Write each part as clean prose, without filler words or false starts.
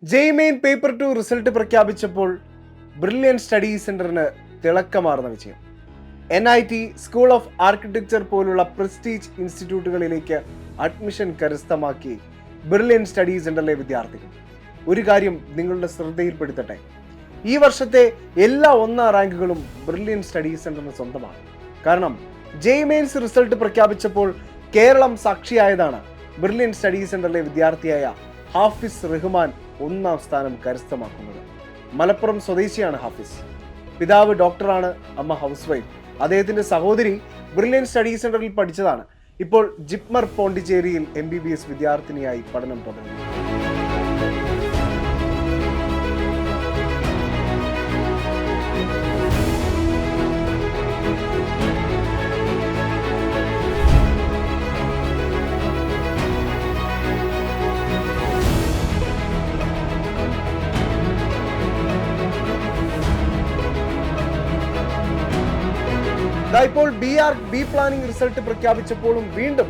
ജെയ്മെയിൻ paper 2 result പ്രഖ്യാപിച്ചപ്പോൾ brilliant study സെന്ററിന് തിളക്കമാർന്ന വിജയം. NIT, school of architecture പോലുള്ള prestige ഇൻസ്റ്റിറ്റ്യൂട്ടുകളിലേക്ക് admission കരസ്ഥമാക്കി brilliant study സെന്ററിലെ വിദ്യാർത്ഥികൾ. ഒരു കാര്യം നിങ്ങളുടെ ശ്രദ്ധയിൽപ്പെടുത്തട്ടെ, ഈ വർഷത്തെ എല്ലാ 1ാം റാങ്കുകളും ബ്രില്യൻ സ്റ്റഡി സെന്ററിന് സ്വന്തമാണ്. കാരണം ജെയ്മെയിൻസ് റിസൾട്ട് പ്രഖ്യാപിച്ചപ്പോൾ കേരളം സാക്ഷിയായതാണ് ബ്രില്യൻ സ്റ്റഡി സെന്ററിലെ വിദ്യാർത്ഥിയായ ഹാഫിസ് റഹ്മാൻ 1ാം സ്ഥാനം കരസ്ഥമാക്കുന്നത്. മലപ്പുറം സ്വദേശിയാണ് ഹാഫിസ്. പിതാവ് ഡോക്ടറാണ്, അമ്മ ഹൗസ് വൈഫ്. അദ്ദേഹത്തിന്റെ സഹോദരി ബ്രില്യൻ സ്റ്റഡി സെന്ററിൽ പഠിച്ചതാണ്. ഇപ്പോൾ ജിപ്മർ പോണ്ടിച്ചേരിയിൽ MBBS വിദ്യാർത്ഥിനിയായി പഠനം തുടരുന്നു. ഇപ്പോൾ ബി പ്ലാനിംഗ് റിസൾട്ട് പ്രഖ്യാപിച്ചപ്പോഴും വീണ്ടും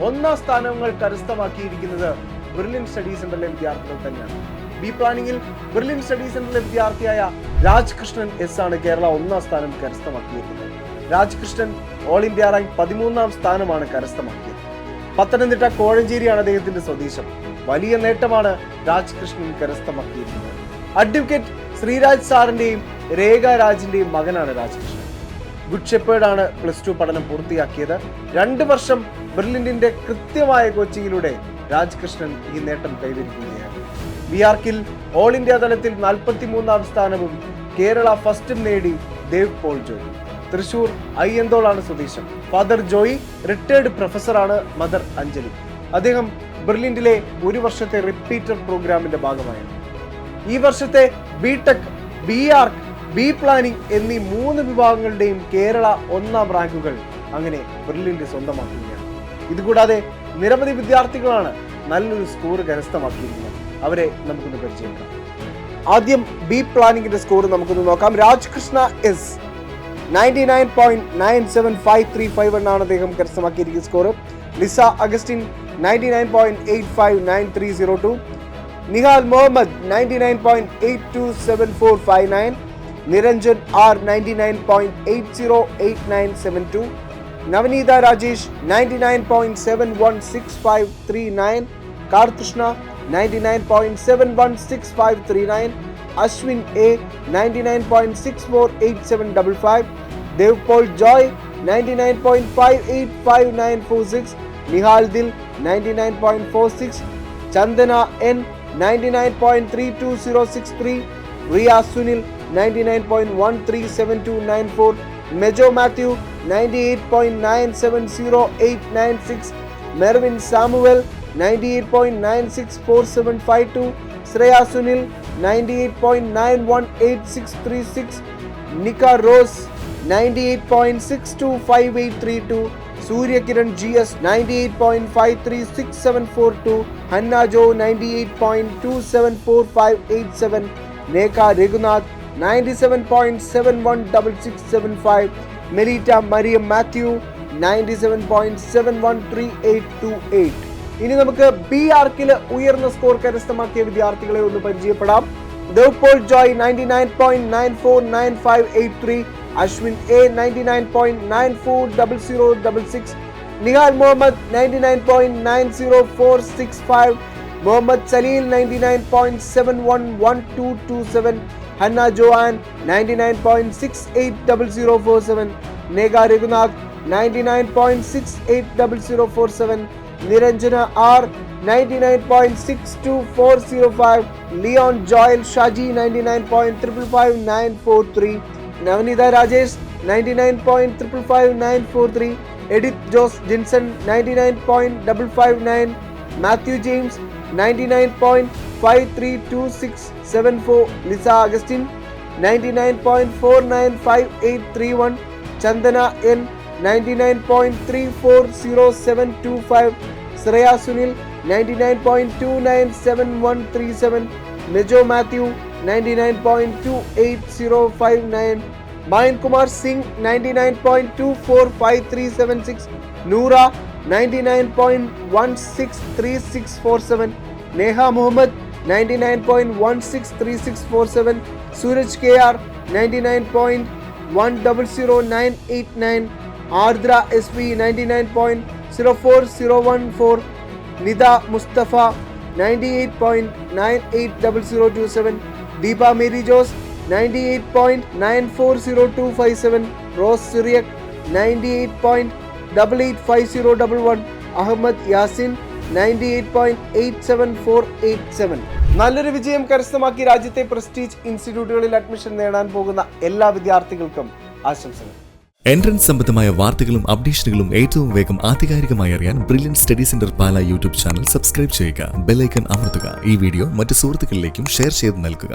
1ാം സ്ഥാനങ്ങൾ കരസ്ഥമാക്കിയിരിക്കുന്നത് ബ്രില്യൻ സ്റ്റഡി സെന്ററിലെ വിദ്യാർത്ഥികൾ തന്നെയാണ്. ബി പ്ലാനിംഗിൽ ബ്രില്യൻ സ്റ്റഡി സെന്ററിലെ വിദ്യാർത്ഥിയായ രാജ്കൃഷ്ണൻ S ആണ് കേരള 1ാം സ്ഥാനം കരസ്ഥമാക്കിയിരിക്കുന്നത്. രാജ്കൃഷ്ണൻ ഓൾ ഇന്ത്യ റാങ്ക് 13ാം സ്ഥാനമാണ് കരസ്ഥമാക്കിയത്. പത്തനംതിട്ട കോഴഞ്ചേരിയാണ് അദ്ദേഹത്തിന്റെ സ്വദേശം. വലിയ നേട്ടമാണ് രാജ്കൃഷ്ണൻ കരസ്ഥമാക്കിയിരിക്കുന്നത്. അഡ്വക്കേറ്റ് ശ്രീരാജ് സാറിന്റെയും രേഖ രാജിന്റെയും മകനാണ് രാജ്കൃഷ്ണൻ. ഗുഡ് ഷെപ്പേർഡാണ് +2 പഠനം പൂർത്തിയാക്കിയത്. 2 വർഷം ബ്രില്യന്റിന്റെ കൃത്യമായ കോച്ചിങ്ങിലൂടെ രാജ്കൃഷ്ണൻ ഈ നേട്ടം കൈവരിക്കുകയാണ്. ബിആർക്കിൽ ഓൾ ഇന്ത്യ തലത്തിൽ 43ാം സ്ഥാനവും കേരള ഫസ്റ്റും നേടി ദേവ് പോൾ ജോയ്. തൃശൂർ അയ്യന്തോളാണ് സ്വദേശം. ഫാദർ ജോയി റിട്ടയർഡ് പ്രൊഫസറാണ്. മദർ അഞ്ജലി. അദ്ദേഹം ബ്രില്യന്റിലെ 1 വർഷത്തെ റിപ്പീറ്റർ പ്രോഗ്രാമിന്റെ ഭാഗമായിരുന്നു. ഈ വർഷത്തെ ബിടെക്, ബിആർക്ക്, ബി പ്ലാനിംഗ് എന്നീ 3 വിഭാഗങ്ങളുടെയും കേരള 1ാം റാങ്കുകൾ അങ്ങനെ ബ്രില്യന്റ് സ്വന്തമാക്കുകയാണ്. ഇതുകൂടാതെ നിരവധി വിദ്യാർത്ഥികളാണ് നല്ലൊരു സ്കോർ കരസ്ഥമാക്കിയിരിക്കുന്നത്. അവരെ നമുക്കൊന്ന് പരിചയപ്പെടാം. ആദ്യം ബി പ്ലാനിംഗിന്റെ സ്കോർ നമുക്കൊന്ന് നോക്കാം. രാജ്കൃഷ്ണ S 99.97535 ആണ് അദ്ദേഹം കരസ്ഥമാക്കിയിരിക്കുന്ന സ്കോർ. Lisa Augustine 99.859302. Nihal Muhammad 99.827459. Niranjan R 99.808972. Navaneetha Rajesh 99.716539. Karkrishna 99.716539. Ashwin A 99.648755. Dev Paul Joy 99.585946. Nihal Dil 99.46. Chandana N 99.32063. Riya Sunil 99.137294. Mejo Mathew 98.970896. Mervin Samuel 98.964752. Shreya Sunil 98.918636. Nika Rose 98.625832. Suryakiran GS 98.536742. Hanna Jo 98.274587. Neka Raghunath 97.716675. Meleeta Mariam Mathew 97.713828. ഇനി നമുക്ക് ബിആർക്കില് ഉയർന്ന സ്കോർ കരസ്ഥമാക്കിയ വിദ്യാർത്ഥികളെ ഒന്ന് പരിചയപ്പെടാം. Dev Paul Joy 99.949583. Ashwin A 99.940066. Nihal Muhammad 99.90465. Muhammad Saleel 99.711227. Hanna Joann 99.680047. Neka Raghunath 99.680047. Niranjana R 99.62405. Leon Joel Shaji 99.555943. Navaneetha Rajesh 99.555943. Edith Jose Jinson 99.559. Mathew James 99.532674. Lisa Augustine 99.495831. Chandana N 99.340725. Shreya Sunil 99.297137. Mejo Mathew 99.28059. Mayan Kumar Singh 99.245376. Noora 99.163647. Neha Muhammad 99.163647, Suraj KR 99.100989, Ardra SV 99.04014, Nida Mustafa 98.980027, Deepa Mary Jose 98.940257, Rose Suryak 98.885011, Ahmad Yasin 98.87487. നല്ലൊരു വിജയം കരസ്ഥമാക്കി രാജ്യത്തെ പ്രസ്റ്റീജ് ഇൻസ്റ്റിറ്റ്യൂട്ടുകളിൽ അഡ്മിഷൻ നേടാൻ പോകുന്ന എല്ലാ വിദ്യാർത്ഥികൾക്കും ആശംസകൾ. എൻട്രൻസ് സംബന്ധമായ വാർത്തകളും അപ്ഡേഷനുകളും ഏറ്റവും വേഗം ആധികാരികമായി അറിയാൻ ബ്രില്യൻ സ്റ്റഡി സെന്റർ പാല യൂട്യൂബ് ചാനൽ സബ്സ്ക്രൈബ് ചെയ്യുക. ബെൽ ഐക്കൺ അമർത്തുക. ഈ വീഡിയോ മറ്റ് സുഹൃത്തുക്കളിലേക്കും ഷെയർ ചെയ്ത് നൽകുക.